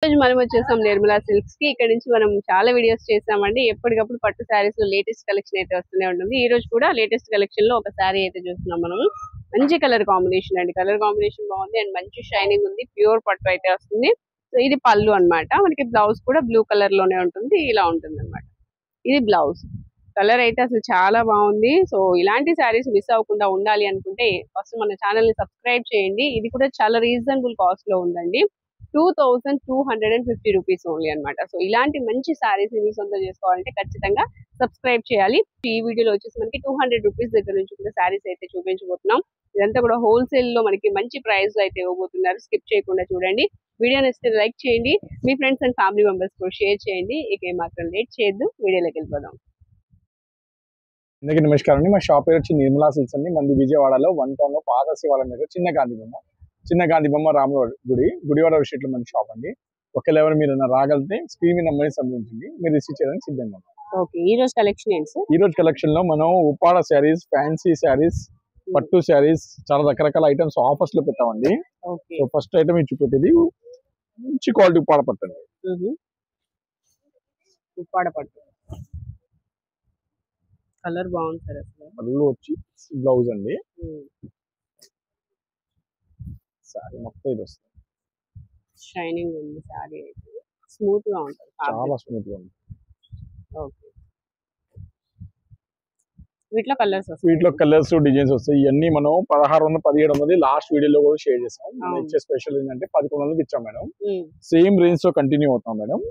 మనం వచ్చేసాం నిర్మలా సిల్క్స్ కి. ఇక్కడ నుంచి మనం చాలా వీడియోస్ చేసామండి. ఎప్పటికప్పుడు పట్టు శారీస్ లో లేటెస్ట్ కలెక్షన్ అయితే వస్తూనే ఉంటుంది. ఈ రోజు కూడా లేటెస్ట్ కలెక్షన్ లో ఒక శారీ అయితే చూస్తున్నాం మనం. మంచి కలర్ కాంబినేషన్ అండి. కలర్ కాంబినేషన్ బాగుంది అండ్ మంచి షైనింగ్ ఉంది. ప్యూర్ పట్టు అయితే వస్తుంది. సో ఇది పళ్ళు అన్నమాట. మనకి బ్లౌజ్ కూడా బ్లూ కలర్ లోనే ఉంటుంది. ఇలా ఉంటుంది అన్నమాట. ఇది బ్లౌజ్ కలర్ అయితే అసలు చాలా బాగుంది. సో ఇలాంటి శారీస్ మిస్ అవ్వకుండా ఉండాలి అనుకుంటే ఫస్ట్ మన ఛానల్ ని సబ్స్క్రైబ్ చేయండి. ఇది కూడా చాలా రీజనబుల్ కాస్ట్ లో ఉందండి. 2250 రూపీస్ ఓన్లీ అన్నమాట. సో ఇలాంటి మంచి శారీస్ మీ సొంతం చేసుకోవాలంటే ఖచ్చితంగా సబ్స్క్రైబ్ చేయాలి. ఈ వీడియోలో వచ్చేసి మనకి 200 రూపీస్ దగ్గర నుంచి కూడా శారీస్ అయితే చూపించబోతున్నాం. ఇదంతా కూడా హోల్సేల్ లో మనకి మంచి ప్రైస్ లో అయితే ఇవ్వబోతున్నారు. స్కిప్ చేయకుండా చూడండి. వీడియో నచ్చితే లైక్ చేయండి. మీ ఫ్రెండ్స్ అండ్ ఫ్యామిలీ మెంబర్స్ కూడా షేర్ చేయండి. ఇక మాత్రం లేట్ చేయొద్దు, వీడియోలోకి వెళ్ళిపోదాం. అందరికీ నమస్కారం అండి. మా షాప్ పేరు వచ్చి నిర్మలా సిల్క్స్ అండి. మంది విజయవాడలో 1 టౌన్ లో పాత శివాలయం దగ్గర చిన్న గాంధీ బొమ్మ రాముల గుడివాడ స్ట్రీట్ లో మన షాప్ అండి. ఒకవేళ ఎవరు మీరు రాగలిగితే స్క్రీన్ మీద నెంబర్ని సంప్రదించండి, మీరు రిసీవ్ చేయడానికి సిద్ధంగా ఉన్నాం. ఓకే, ఈ రోజు కలెక్షన్ ఏంటి సార్? ఈ రోజు కలెక్షన్ లో మనం ఉప్పాడ శారీస్, ఫ్యాన్సీ శారీస్, పట్టు శారీస్ చాలా రకరకాల ఐటమ్స్ ఆఫర్స్ లో పెట్టామండి. సో ఫస్ట్ ఐటమ్ ఇచ్చి పెట్టేది మంచి క్వాలిటీ ఉప్పాడ పట్టు అండి. ఉప్పాడ పట్టు కలర్ బాగుంది సార్. అసలు పళ్ళు వచ్చి బ్లౌజ్ అండి. సారీ మొత్తం ఇది వస్తుంది. షైనింగ్ ఉంది. సారీ అయితే స్మూత్ గా ఉంటుంది. చాలా స్మూత్ గా ఉంది. ఓకే, వీటిలో కలర్స్ వస్తాయి. వీటిలో కలర్స్ డిజైన్స్ వస్తాయి. ఇవన్నీ మనం 1600 1700 లాస్ట్ వీడియోలో కూడా షేర్ చేసాం. ఇచ్చే స్పెషల్ ఏంటంటే 1100కి ఇచ్చాం మేడం. సేమ్ రేంజ్ తో కంటిన్యూ అవుతాం మేడం.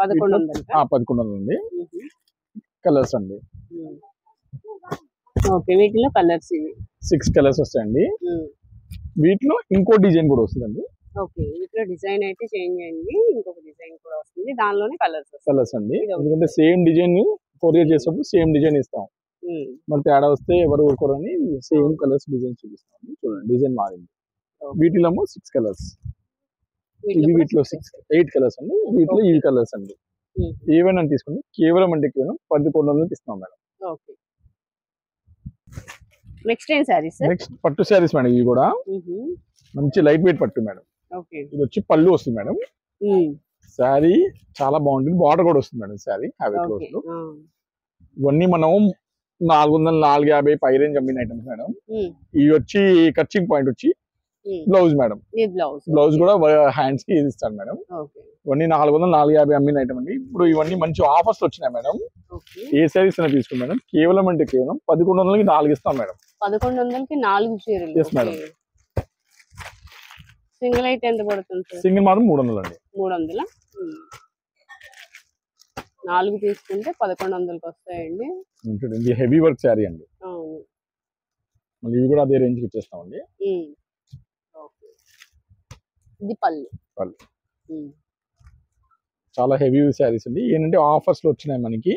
1100 ఉంది. కలర్స్ అండి. ఓకే, వీటిలో కలర్స్ ఇవి 6 కలర్స్ వస్తాయండి. వీటిలో ఇంకో డిజైన్ కూడా వస్తుందండి. ఓకే, వీటిలో డిజైన్ అయితే చేంజ్ అయింది. ఇంకొక డిజైన్ కూడా వస్తుంది. దానిలోనే కలర్స్ అండి. ఎందుకంటే సేమ్ డిజైన్ కొరియర్ చేసేటప్పుడు సేమ్ డిజైన్ ఇస్తాం. మళ్ళీ తేడా వస్తే ఎవరు ఊరుకోరని సేమ్ కలర్స్ డిజైన్ చూపిస్తాం. చూడండి, డిజైన్ మారింది. వీటిలో 6 కలర్స్. వీటిలో 8 కలర్స్ అండి. వీటిలో ఈ కలర్స్ అండి. ఏవైనా తీసుకుని కేవలం అంటే కేవలం 1100కి ఇస్తాం మేడం. ఓకే, నెక్స్ట్ ఏం సారీస్? నెక్స్ట్ పట్టు సారీస్ మేడం. ఇవి కూడా మంచి లైట్ వెయిట్ పట్టు మేడం. ఓకే, ఇది వచ్చి పళ్ళు వస్తుంది మేడం. శారీ చాలా బాగుంటుంది. బార్డర్ కూడా వస్తుంది మేడం. శారీ ఇవన్నీ మనం 400 450 పై రేంజ్ అమ్మిన ఐటమ్స్ మేడం. ఇవి వచ్చి కచ్చింగ్ పాయింట్ వచ్చి బ్లౌజ్ మేడం. బ్లౌజ్ కూడా హ్యాండ్స్ కి ఇది ఇస్తాను మేడం. ఇవన్నీ 400 450 అమ్మిన ఐటమ్ అండి. ఇప్పుడు ఇవన్నీ మంచి ఆఫర్స్ వచ్చినాయి మేడం. ఏ సారీస్ అయినా తీసుకుని మేడం కేవలం అంటే కేవలం 1100కి 4 ఇస్తాం మేడం. 1100కి 4 చీరలు. Yes madam. సింగిల్ అయితే ఎంత పడుతుంది? సింగిల్ మాత్రం 300 అండి. 300. 4 తీసుకుంటే 1100కి వస్తాయండి. ఇది హెవీ వర్క్ శారీ అండి. మళ్ళీ ఇవి కూడా అదే రేంజ్ కి ఇచ్చేస్తామండి. ఇది పళ్ళు. చాలా హెవీ శారీస్ అండి. ఏంటంటే ఆఫర్స్ లో వచ్చినాయి మనకి.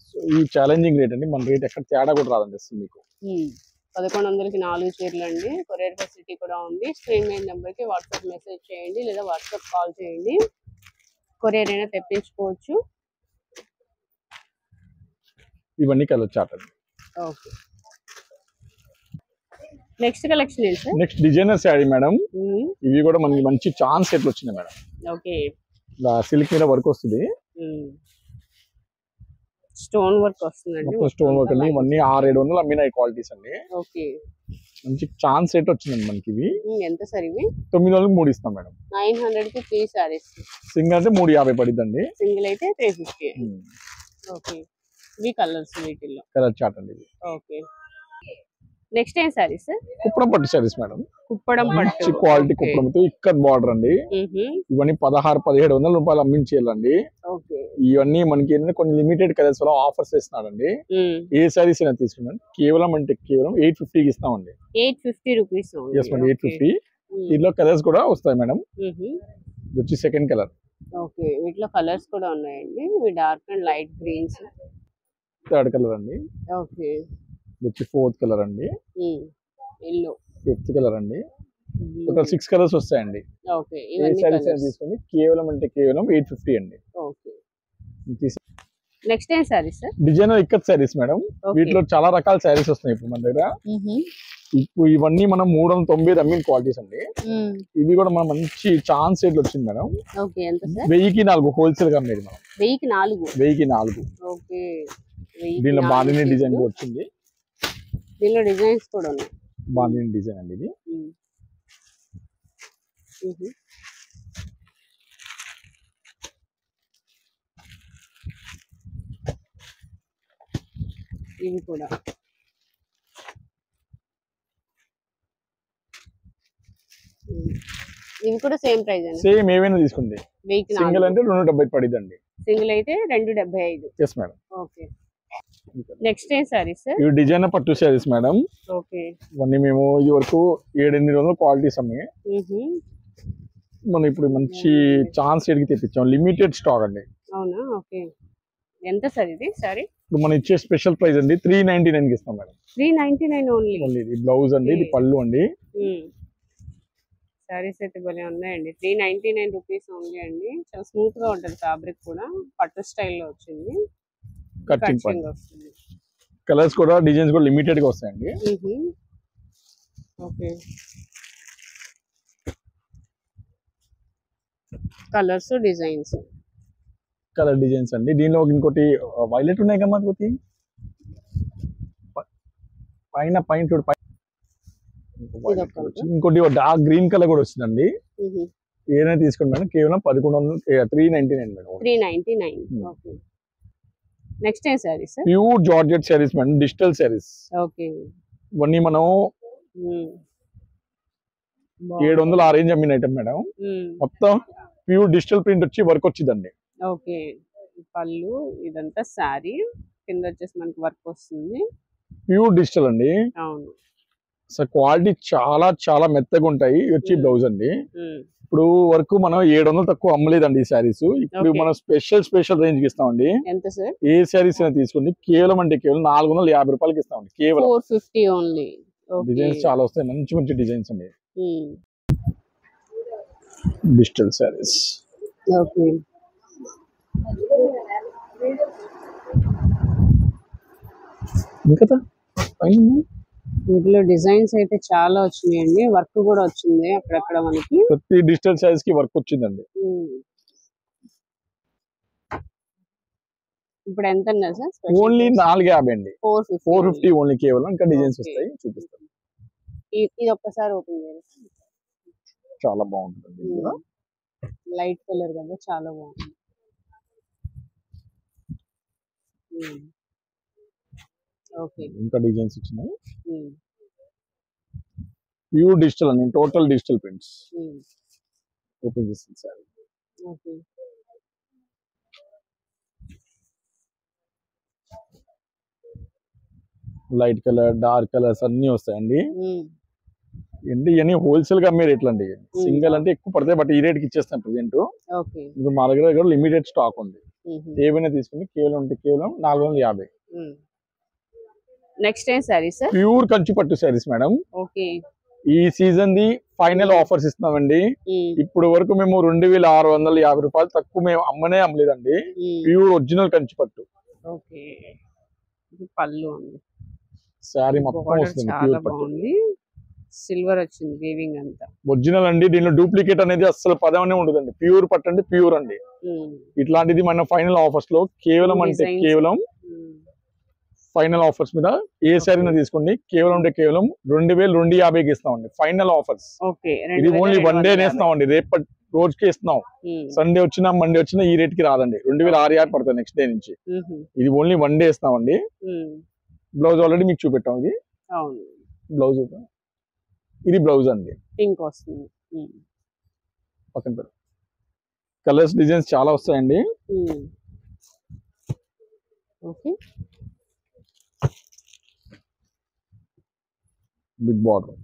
సో ఈ ఛాలెంజింగ్ రేట్ అండి. మన రేట్ ఎక్కడ తేడా కూడా రాదండి మీకు. 1100కి 4 చీరలు అండి. కొరియర్ ఫెసిలిటీ కూడా ఉంది. స్క్రీన్ మీద నెంబర్ కి వాట్సాప్ మెసేజ్ చేయండి లేదా వాట్సాప్ కాల్ చేయండి. కొరియర్ అయినా తెప్పించుకోవచ్చు. ఇవన్నీ కలర్ చార్ట్ అండి. ఓకే, నెక్స్ట్ కలెక్షన్ ఏంటి sir? Next designer sari madam. ఇవి కూడా మనకి మంచి ఛాన్స్ సెట్లు వచ్చినాయి మేడం. ఓకే, సిల్క్ మీద వర్క్ వస్తుంది. స్టోన్ వర్క్ వస్తుందండి. స్టోన్ వర్క్ అండి. ఇవన్నీ 600-700 అమ్మిన క్వాలిటీస్ అండి. ఓకే, మంచి ఛాన్స్ సెట్ వచ్చిందండి మనకి. ఇవి ఎంత సార్? ఇవి 900కి 3 ఇస్తాం మేడం. 900కి 3 సారీస్. సింగిల్ అయితే 350 పడిద్దండి. సింగిల్ అయితే 350. ఓకే, ఇవి కలర్స్. వీటిల్లో కలర్ చార్ట్ అండి. ఓకే, నెక్స్ట్ ఏం సారీస్? కుప్పడం పట్టు సారీస్ మేడం. కుప్పడం పట్టు క్వాలిటీ కుప్పడంతో ఇక్కడ బార్డర్ అండి. ఇవన్నీ 1600-1700 రూపాయలు అమ్మించేయాలండి. ఇవన్నీ మనకి కొన్ని లిమిటెడ్ కలర్స్ లో ఆఫర్స్ ఇస్తున్నాడండి. ఏ సారీస్ అయినా తీసుకున్నాను కేవలం అంటే కేవలం 850కి ఇస్తామండి. 850 రూపీస్. 850. దీంట్లో కలర్స్ కూడా వస్తాయి మేడం. ఇది వచ్చి సెకండ్ కలర్. ఓకే, వీటిలో కలర్స్ కూడా ఉన్నాయండి. ఇవి dark and light greens. Third colour అండి. ఓకే, వచ్చి ఫోర్త్ కలర్ అండి. ఎల్లో. ఫిఫ్త్ కలర్ అండి. టోటల్ 6 కలర్స్ వస్తాయండి. ఓకే, ఈ సారీస్ తీసుకొని కేవలం అంటే కేవలం 850 అండి. ఓకే, నెక్స్ట్ ఏం saris sir? Designer ikat saris madam. వీటిలో చాలా రకాల సారీస్ వస్తున్నాయి ఇప్పుడు మన దగ్గర. ఇప్పుడు ఇవన్నీ మనం 390 రమ్మిన్ క్వాలిటీస్ అండి. ఇది కూడా మనం మంచి ఛాన్స్ రేట్లు వచ్చింది మేడం. ఓకే, ఎంత సార్? 1000కి 4 హోల్సేల్ గా అమ్మేది మనం. 1000కి 4. ఓకే, దీనిలో బాందిని డిజైన్ వచ్చింది. దీనిలో డిజైన్స్ కూడా ఉన్నాయి. బాందిని డిజైన్ అండి ఇది. ఇవి కూడా సేమ్ ప్రైస్ అండి. సేమ్ ఏమైనా తీసుకుంది. సింగిల్ అంటే 270 పడిద్దండి. సింగిల్ అయితే 275. Yes madam. ఓకే, నెక్స్ట్ ఏం సారీస్ సార్? ఇవి డిజైన్ పట్టు సారీస్ మేడం. ఓకే, ఇవన్నీ మేము ఇది వరకు 700-800 క్వాలిటీస్ అమ్మి మనం ఇప్పుడు మంచి ఛాన్స్ ఎడికి తెప్పించాం. లిమిటెడ్ స్టాక్ అండి. అవునా? ఓకే, ఎంత సార్ ఇది సారీ? ఇప్పుడు మనం ఇచ్చే స్పెషల్ ప్రైస్ అండి 399 కి ఇస్తాం మేడం. 399 ఓన్లీ. ఇది బ్లౌజ్ అండి, ఇది పళ్ళు అండి. సారీస్ అయితే భలే ఉన్నాయండి. 399 రూపీస్ ఓన్లీ అండి. చాలా స్మూత్ గా ఉంటుంది ఫ్యాబ్రిక్ కూడా. పట్టు స్టైల్లో వచ్చింది. కటింగ్ వస్తుంది. కలర్స్ కూడా డిజైన్స్ కూడా లిమిటెడ్ గా వస్తాయండి. Okay, colours designs. Colour designs అండి. దీనిలో ఇంకోటి వైలెట్ ఉన్నాయి కదా మనకి. పైన చూడు, ఇంకోటి డార్క్ గ్రీన్ కలర్ కూడా వచ్చిందండి. ఏదైనా తీసుకోండి మేడం, కేవలం 399 మేడం. 399. ఓకే, నెక్స్ట్ ఏం saris? Pure georgette saris madam, digital saris. Okay, ఇవన్నీ మనం 700 ఆ రేంజ్ అమ్మిన ఐటమ్ మేడం. మొత్తం ప్యూర్ డిజిటల్ ప్రింట్ వచ్చి వర్క్ వచ్చిందండి. ఓకే, పళ్ళు ఇదంతా సారీ, కింద వచ్చేసి మనకి వర్క్ వస్తుంది. ప్యూర్ డిజిటల్ అండి. అవును, సో క్వాలిటీ చాలా చాలా మెత్తగా ఉంటాయి. వచ్చి బ్లౌజ్ అండి. ఇప్పుడు వరకు మనం 700 తక్కువ అమ్మలేదండి ఈ శారీస్. ఇప్పుడు మనం స్పెషల్ రేంజ్ కి ఇస్తామండి. ఎంత సార్? ఏ శారీస్ అయినా తీసుకోండి, కేవలం 450 రూపాయలకి ఇస్తామండి. కేవలం 450 ఓన్లీ. డిజైన్స్ చాలా వస్తాయి, మంచి మంచి డిజైన్స్ అండి. డిజిటల్ శారీస్. ఓకే, ఇంకా వీటిలో డిజైన్స్ అయితే చాలా వచ్చినాయండి. వర్క్ కూడా వచ్చింది అక్కడక్కడ మనకి. ప్రతి డిజిటల్ సైజ్ కి వర్క్ వచ్చిందండి. ఇప్పుడు ఎంత సార్? ఓన్లీ 450 అండి. 450 ఓన్లీ కేవలం. ఇంకా డిజైన్స్ వస్తాయి, చూపిస్తాను. ఇది ఒక్కసారి ఓపెన్ చేయండి. చాలా బాగుంటుంది. లైట్ కలర్ కదా, చాలా బాగుంది. ఓకే, ఇంకా డిజైన్స్ వచ్చినాయి. ప్యూర్ డిజిటల్ అండి, టోటల్ డిజిటల్ ప్రింట్స్. ఓపెన్ చేస్తాను sir. Okay, light colour, dark colours అన్ని వస్తాయండి. ఏంటి ఇవన్నీ హోల్సేల్ గా అమ్మే రేట్లు అండి. సింగిల్ అంటే ఎక్కువ పడతాయి, బట్ ఈ రేట్ కి ఇచ్చేస్తాం ప్రెసెంట్. ఇప్పుడు మా దగ్గర లిమిటెడ్ స్టాక్ ఉంది. ఏవైనా తీసుకుని కేవలం 450. నెక్స్ట్ ఏం సారీస్? ప్యూర్ కంచి పట్టు సారీస్ మేడం. ఓకే, ఈ సీజన్ ది ఫైనల్ ఆఫర్స్ ఇస్తున్నామండి. ఇప్పుడు వరకు మేము 2650 రూపాయలు తక్కువ మేము అమ్మలేదండి. ప్యూర్ ఒరిజినల్ కంచి పట్టు. ఓకే, పళ్ళు అండి. సారీ మొత్తం వస్తుంది ప్యూర్ పట్టు. సిల్వర్ వచ్చింది వీవింగ్ అంతా. ఒరిజినల్ అండి. దీనిలో డూప్లికేట్ అనేది అసలు పదమనే ఉండదండి. ప్యూర్ పట్టు అంటే ప్యూర్ అండి. ఇట్లాంటిది మన ఫైనల్ ఆఫర్స్ లో కేవలం ఫైనల్ ఆఫర్స్ మీద ఏ సారీని తీసుకోండి, కేవలం 2250కి ఇస్తామండి. Final offers. ఇది ఓన్లీ 1 డే ఇస్తామండి. రేపటి రోజుకి ఇస్తున్నాం. సండే వచ్చినా మండే వచ్చినా ఈ రేట్ కి రాదండి. 2650 పడుతుంది నెక్స్ట్ డే నుంచి. ఇది ఓన్లీ 1 డే ఇస్తామండి. బ్లౌజ్ ఆల్రెడీ మీకు చూపెట్టాం. ఇది బ్లౌజ్. ఇది బ్లౌజ్ అండి. పింక్ వస్తుంది. పక్కన పెట్టు. కలర్స్ డిజైన్స్ చాలా వస్తాయండి. Okay, big border.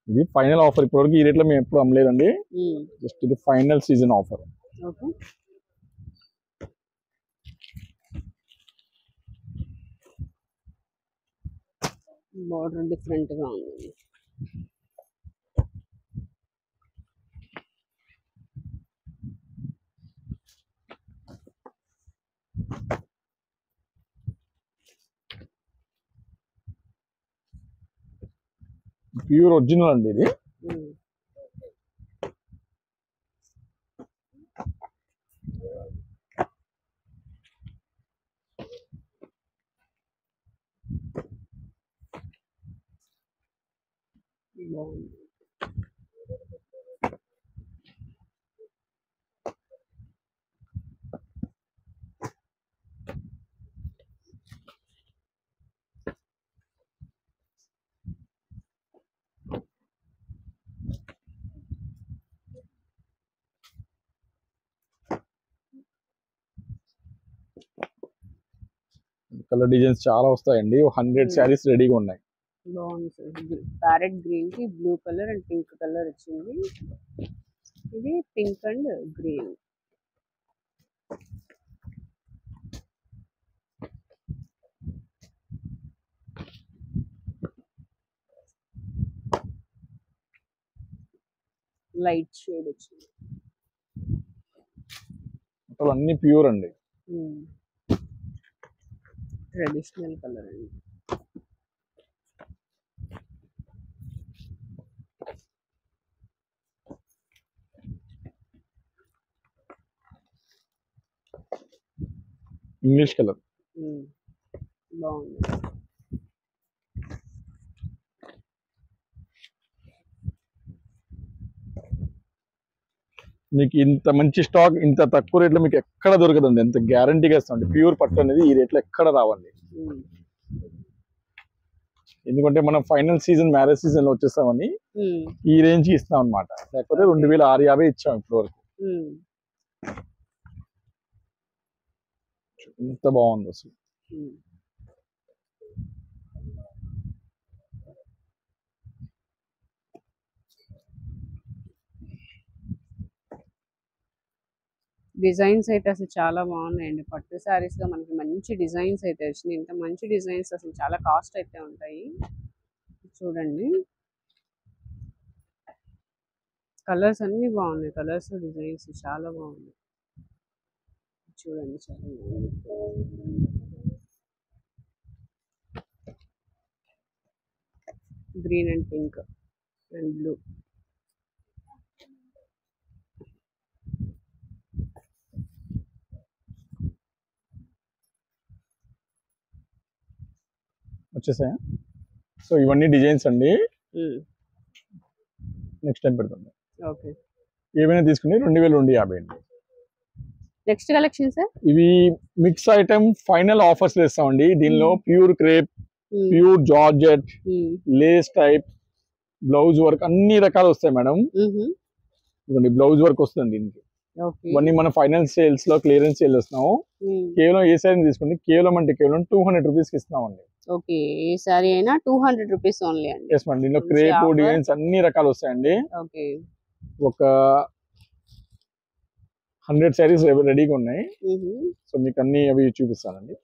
ఇది ఫైనల్ ఆఫర్. ఇప్పటివరకు ఈ రేట్ లో మేము ఎప్పుడు అమ్మలేదండి. జస్ట్ ఇది final season offer. Border different గా ఉంది. ప్యూర్ ఒరిజినల్ అండి ఇది. కలర్ డిజైన్స్ చాలా వస్తాయండి. 100 శారీస్ రెడీగా ఉన్నాయి. బాగుంది సార్. ప్యారెట్ గ్రీన్ కి blue colour and pink colour వచ్చింది. ఇది pink and green. Light shade వచ్చింది. అన్ని ప్యూర్ అండి. ట్రెడిషనల్ కలర్ అండి. ఇంగ్లీష్ కలర్ బాగుంది. మీకు ఇంత మంచి స్టాక్ ఇంత తక్కువ రేట్లో మీకు ఎక్కడ దొరకదండి. ఎంత గ్యారంటీగా ఇస్తామండి. ప్యూర్ పట్టు అనేది ఈ రేట్లో ఎక్కడ రావండి. ఎందుకంటే మనం ఫైనల్ సీజన్ మ్యారేజ్ సీజన్ లో వచ్చేస్తామని ఈ రేంజ్ కి ఇస్తాం అనమాట. లేకపోతే 2650 ఇచ్చాం ఇప్పటి వరకు. ఎంత బాగుంది అసలు. డిజైన్స్ అయితే అసలు చాలా బాగున్నాయండి. పట్టు శారీస్ లో మనకి మంచి డిజైన్స్ అయితే వచ్చినాయి. ఇంత మంచి డిజైన్స్ అసలు చాలా కాస్ట్ అయితే ఉంటాయి. చూడండి, కలర్స్ అన్ని బాగున్నాయి. కలర్స్ డిజైన్స్ చాలా బాగున్నాయి. చూడండి, చాలా బాగుంది. Green and pink and blue. వచ్చేసాయా? సో ఇవన్నీ డిజైన్స్ అండి. నెక్స్ట్ టైం పెడతాం. ఓకే, ఏమైనా తీసుకుని 2250 అండి. నెక్స్ట్ కలెక్షన్ సార్, ఇవి మిక్స్ ఐటమ్ ఫైనల్ ఆఫర్స్ ఇస్తామండి. దీనిలో pure crepe, pure georgette, lace type, blouse work అన్ని రకాలు వస్తాయి మేడం. ఇవ్వండి, బ్లౌజ్ వర్క్ వస్తుంది దీనికి. ఇవన్నీ మన ఫైనల్ సేల్స్ లో క్లియరెన్స్ సేల్ వస్తున్నాము. కేవలం ఏ సారీ తీసుకోండి, కేవలం అంటే కేవలం 200 రూపీస్ కి ఇస్తున్నామండి. ఓకే, ఏ సారీ అయినా 200 రూపీస్ ఓన్లీ అండి. ఎస్ మేడం, దీనిలో క్రేప్ డిజైన్స్ అన్ని రకాలు వస్తాయండి. ఓకే, ఒక 100 సారీస్ రెడీగా ఉన్నాయి. సో మీకు అన్ని అవి చూపిస్తానండి.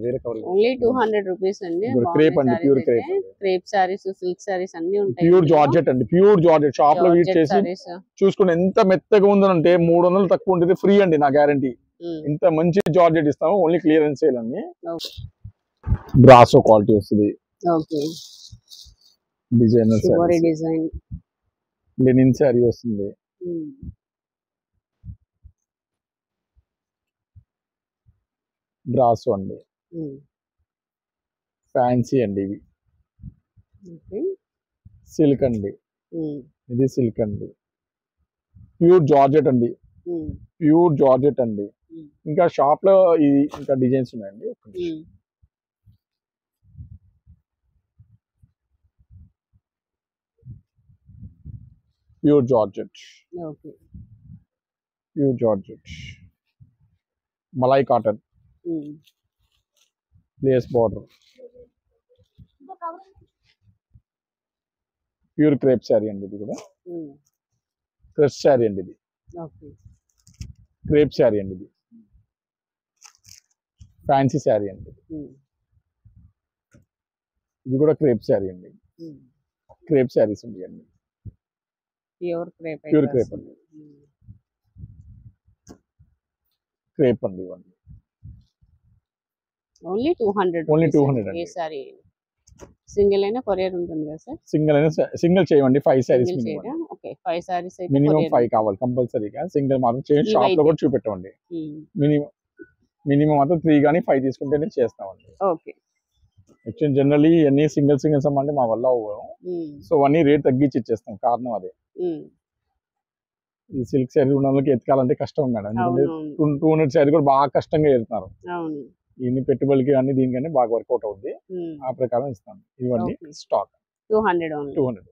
వేరే కవర్ ఓన్లీ 200 రూపీస్ అండి. క్రేప్ అండి, pure crepe. Crepe saris, silk saris అన్ని ఉంటాయి. ప్యూర్ జార్జెట్ అండి, ప్యూర్ జార్జెట్. షాప్ లో వీట్ చేసి చూసుకుని ఎంత మెత్తగా ఉందనంటే 300 తక్కువ ఉంటుంది, ఫ్రీ అండి నా గ్యారంటీ. ఇంత మంచి జార్జెట్ ఇస్తాము, ఓన్లీ క్లియరెన్స్ సేల్ అండి. బ్రాసో క్వాలిటీ వస్తుంది. Okay, designer design linen sari వస్తుంది. బ్రాసో అండి, ఫ్యాన్సీ అండి. ఇవి సిల్క్ అండి, ఇది సిల్క్ అండి. ప్యూర్ జార్జెట్ అండి, ప్యూర్ జార్జెట్ అండి. ఇంకా షాప్ లో ఇంకా డిజైన్స్ ఉన్నాయండి. Pure georgette, pure georgette, malai cotton, lace border, pure crepe sari అండి. ఇది కూడా క్రష్ శారీ అండి. ఇది క్రేప్ శారీ అండి. ఇది ఫ్యాన్సీ శారీ అండి. ఇది కూడా క్రేప్ శారీ అండి. క్రేప్ శారీస్ అండి అండి. ప్యూర్ క్రేప్, ప్యూర్ క్రేప్ అండి. క్రేప్ అండి. ఇవ్వండి, ఓన్లీ 200. ఓన్లీ 200 ఏ సారీ సింగిల్ అయినా కొరియర్ ఉంటుంది కదా సార్? సింగిల్ చేయమండి 5 సారీస్ సింగిల్ చేయరా? ఓకే 5 సారీస్ అయితే మినిమం కొరియర్ 5 కావాలి కంపల్సరీగా. సింగిల్ మాత్రం చేయండి, షాప్ లో ఇవైతే. కూడా చూపెట్టండి. మినిమం మాత్రం 3 కానీ 5 తీసుకుంటేనే చేస్తామండి. ఓకే. యాక్చువల్లీ జనరల్లీ అన్ని సింగిల్స్ అమ్మంటే మా వల్ల అవ్వవు. సో అన్ని రేట్ తగ్గించి ఇచ్చేస్తాం, కారణం అదే. ఈ సిల్క్ శారీ ఉన్న వాళ్ళకి ఎత్తుకాలంటే కష్టం మేడం, ఎందుకంటే 200 శారీ కూడా బాగా కష్టంగా ఎత్తున్నారు. ఇన్ని పెట్టుబడికి అన్ని దీనికని బాగా వర్కౌట్ అవుద్ది. ఆ ప్రకారం ఇస్తాను. ఇవన్నీ స్టాక్ 200 ఓన్లీ. 200.